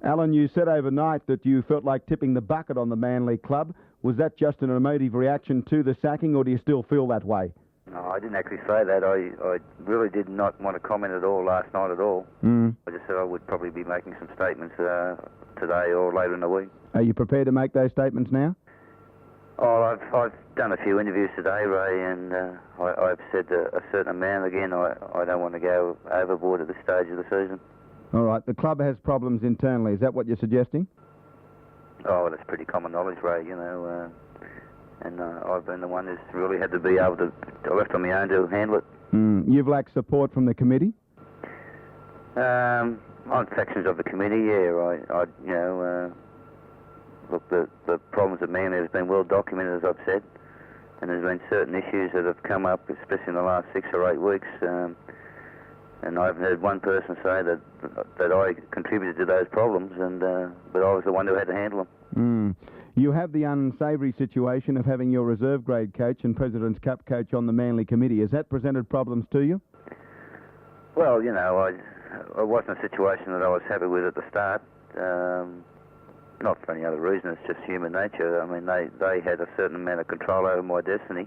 Alan, you said overnight that you felt like tipping the bucket on the Manly club. Was that just an emotive reaction to the sacking, or do you still feel that way? No, I didn't actually say that. I really did not want to comment at all last night at all. I just said I would probably be making some statements today or later in the week. Are you prepared to make those statements now? Oh, I've done a few interviews today, Ray, and I've said a certain amount. Again, I don't want to go overboard at this stage of the season. All right, the club has problems internally. Is that what you're suggesting? Oh, that's pretty common knowledge, Ray, you know. And I've been the one who's really had to be able to left on my own to handle it. You've lacked support from the committee? On sections of the committee, yeah. Look, the problems at Manly have been well documented, as I've said, and there's been certain issues that have come up, especially in the last 6 or 8 weeks. And I haven't heard one person say that I contributed to those problems, but I was the one who had to handle them. You have the unsavoury situation of having your reserve grade coach and President's Cup coach on the Manly committee. Has that presented problems to you? Well, you know, I wasn't a situation that I was happy with at the start. Not for any other reason, it's just human nature. I mean, they had a certain amount of control over my destiny.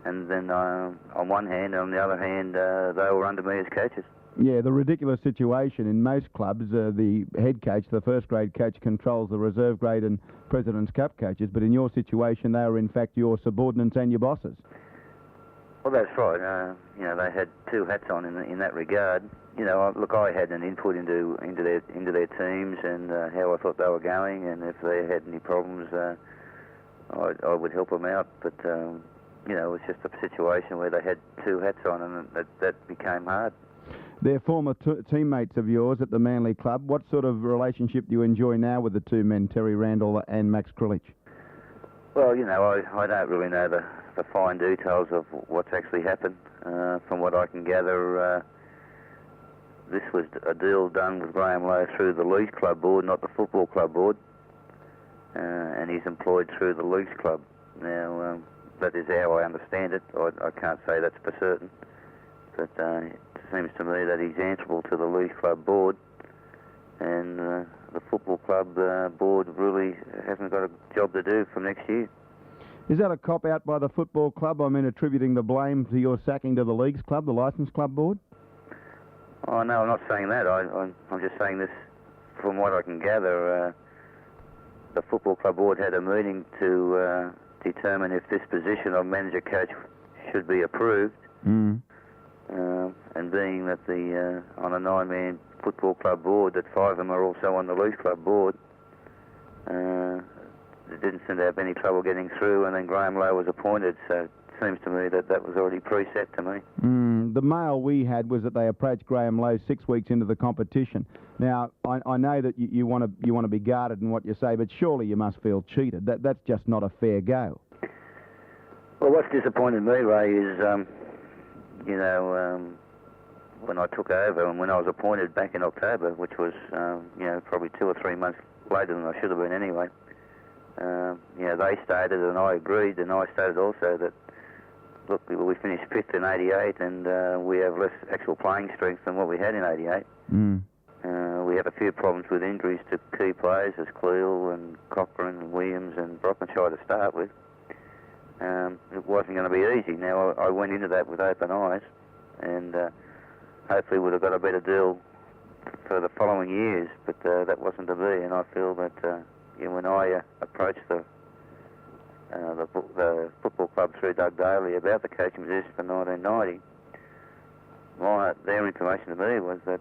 And then on one hand, and on the other hand, they were under me as coaches. Yeah, the ridiculous situation in most clubs, the head coach, the first grade coach, controls the reserve grade and President's Cup coaches, but in your situation, they were in fact your subordinates and your bosses. Well, that's right. You know, they had two hats on in that regard. You know, look, I had an input into their teams and how I thought they were going, and if they had any problems, I would help them out. But you know, it was just a situation where they had two hats on, and that became hard. They're former teammates of yours at the Manly club. What sort of relationship do you enjoy now with the two men, Terry Randall and Max Krilich? Well, you know, I don't really know the fine details of what's actually happened. From what I can gather, this was a deal done with Graham Lowe through the Leagues Club Board, not the Football Club Board, and he's employed through the Leagues Club. Now, that is how I understand it. I can't say that's for certain, but it seems to me that he's answerable to the Leagues Club Board, and the Football Club Board really hasn't got a job to do from next year. Is that a cop-out by the Football Club? I mean, attributing the blame to your sacking to the Leagues Club, the Licence Club Board? Oh, no, I'm not saying that. I'm just saying this from what I can gather. The Football Club Board had a meeting to determine if this position of manager-coach should be approved. And being that on a 9-man Football Club Board, that 5 of them are also on the Leagues Club Board, it didn't seem to have any trouble getting through, and then Graham Lowe was appointed, so it seems to me that was already preset to me. The mail we had was that they approached Graham Lowe 6 weeks into the competition. Now, I know that you want to be guarded in what you say, but surely you must feel cheated. That's just not a fair go. Well, what's disappointed me, Ray, is, you know, when I took over and when I was appointed back in October, which was, you know, probably 2 or 3 months later than I should have been anyway, you know, they stated, and I agreed, and I stated also that, look, we finished 5th in 88, and we have less actual playing strength than what we had in 88. We had a few problems with injuries to key players as Cleal and Cochrane and Williams and Brockenshire to start with. It wasn't going to be easy. Now, I went into that with open eyes, and hopefully would have got a better deal for the following years, but that wasn't to be, and I feel that you know, when I approached the football club through Doug Daly about the coaching position for 1990, their information to me was that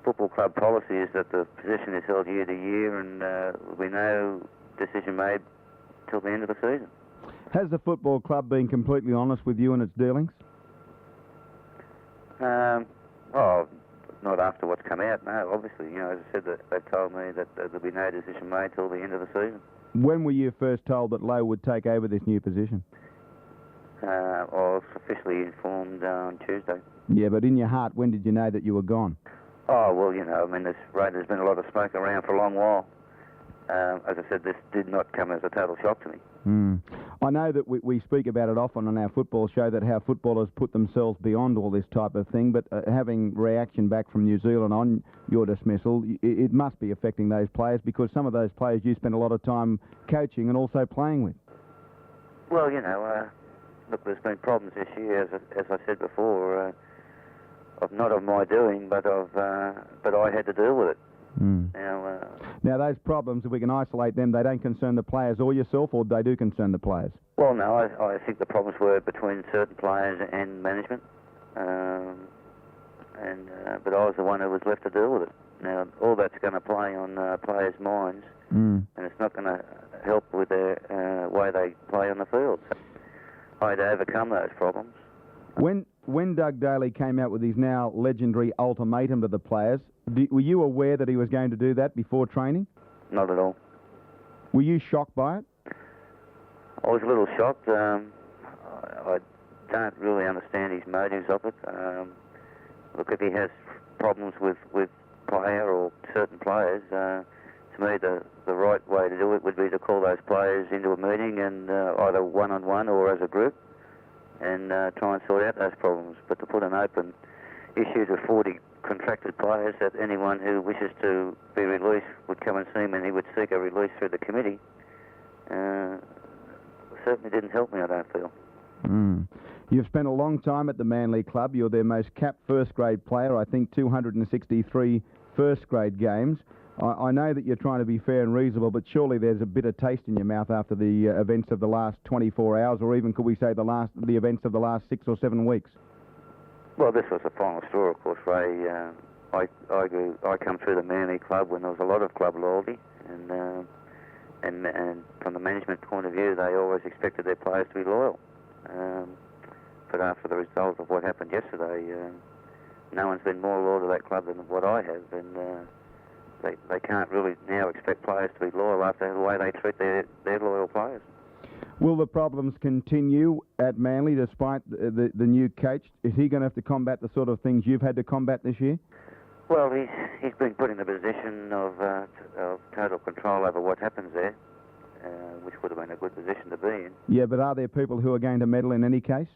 football club policy is that the position is held year to year, and there will be no decision made till the end of the season. Has the football club been completely honest with you in its dealings? Oh, not after what's come out, no, obviously. You know, as I said, they've told me that there'll be no decision made till the end of the season. When were you first told that Lowe would take over this new position? I was officially informed on Tuesday. Yeah, but in your heart, when did you know that you were gone? Oh, well, you know, I mean, there's been a lot of smoke around for a long while. as I said, this did not come as a total shock to me. I know that we speak about it often on our football show, that how footballers put themselves beyond all this type of thing, but having reaction back from New Zealand on your dismissal, it must be affecting those players, because some of those players you spend a lot of time coaching and also playing with. Well, look, there's been problems this year, as I said before, not of my doing, but I had to deal with it. Now, those problems, if we can isolate them, they don't concern the players or yourself, or they do concern the players? Well, no, I think the problems were between certain players and management, but I was the one who was left to deal with it. Now, all that's going to play on players' minds, and it's not going to help with their way they play on the field. So I had to overcome those problems. When Doug Daly came out with his now legendary ultimatum to the players, were you aware that he was going to do that before training? Not at all. Were you shocked by it? I was a little shocked. I don't really understand his motives of it. Look, if he has problems with player or certain players, to me the right way to do it would be to call those players into a meeting, and either one-on-one or as a group, and try and sort out those problems. But to put an open issue to 40 contracted players that anyone who wishes to be released would come and see him and he would seek a release through the committee, certainly didn't help me, I don't feel. You've spent a long time at the Manly Club. You're their most capped first-grade player, I think 263 first-grade games. I know that you're trying to be fair and reasonable, but surely there's a bitter taste in your mouth after the events of the last 24 hours, or even, could we say, the events of the last 6 or 7 weeks? Well, this was the final straw, of course, Ray. I come through the Manly Club when there was a lot of club loyalty, and from the management point of view, they always expected their players to be loyal. But after the result of what happened yesterday, no one's been more loyal to that club than what I have, and they can't really now expect players to be loyal after the way they treat their loyal players. Will the problems continue at Manly despite the new coach? Is he going to have to combat the sort of things you've had to combat this year? Well, he's been put in the position of total control over what happens there, which would have been a good position to be in. Yeah, but are there people who are going to meddle in any case?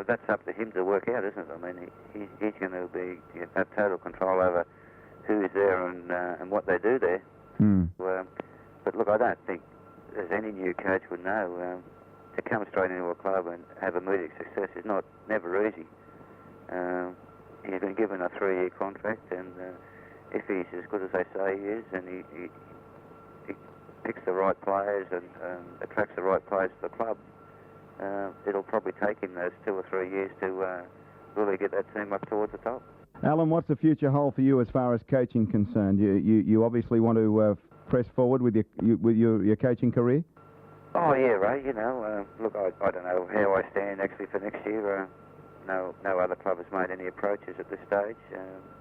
That's up to him to work out, isn't it? I mean, he's going to have total control over who is there and what they do there. But look, I don't think, as any new coach would know, to come straight into a club and have immediate success is never easy. He's been given a 3-year contract, and if he's as good as they say he is, and he picks the right players and attracts the right players to the club, it'll probably take him those 2 or 3 years to really get that team up towards the top. Alan, what's the future hold for you as far as coaching concerned? You obviously want to press forward with your coaching career? Oh yeah, Ray. Look, I don't know how I stand actually for next year. No other club has made any approaches at this stage,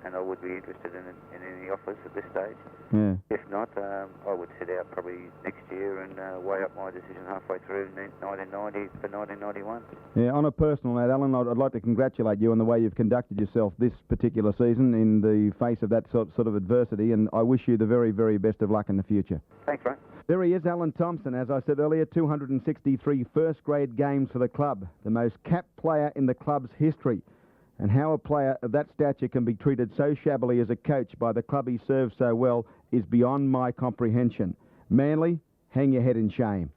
and I would be interested in any offers at this stage. Yeah. If not, I would sit out probably next year and weigh up my decision halfway through 1990 for 1991. Yeah, on a personal note, Alan, I'd like to congratulate you on the way you've conducted yourself this particular season in the face of that sort of adversity, and I wish you the very, very best of luck in the future. Thanks, Ray. There he is, Alan Thompson. As I said earlier, 263 first-grade games for the club, the most capped player in the club's history. And how a player of that stature can be treated so shabbily as a coach by the club he serves so well is beyond my comprehension. Manly, hang your head in shame.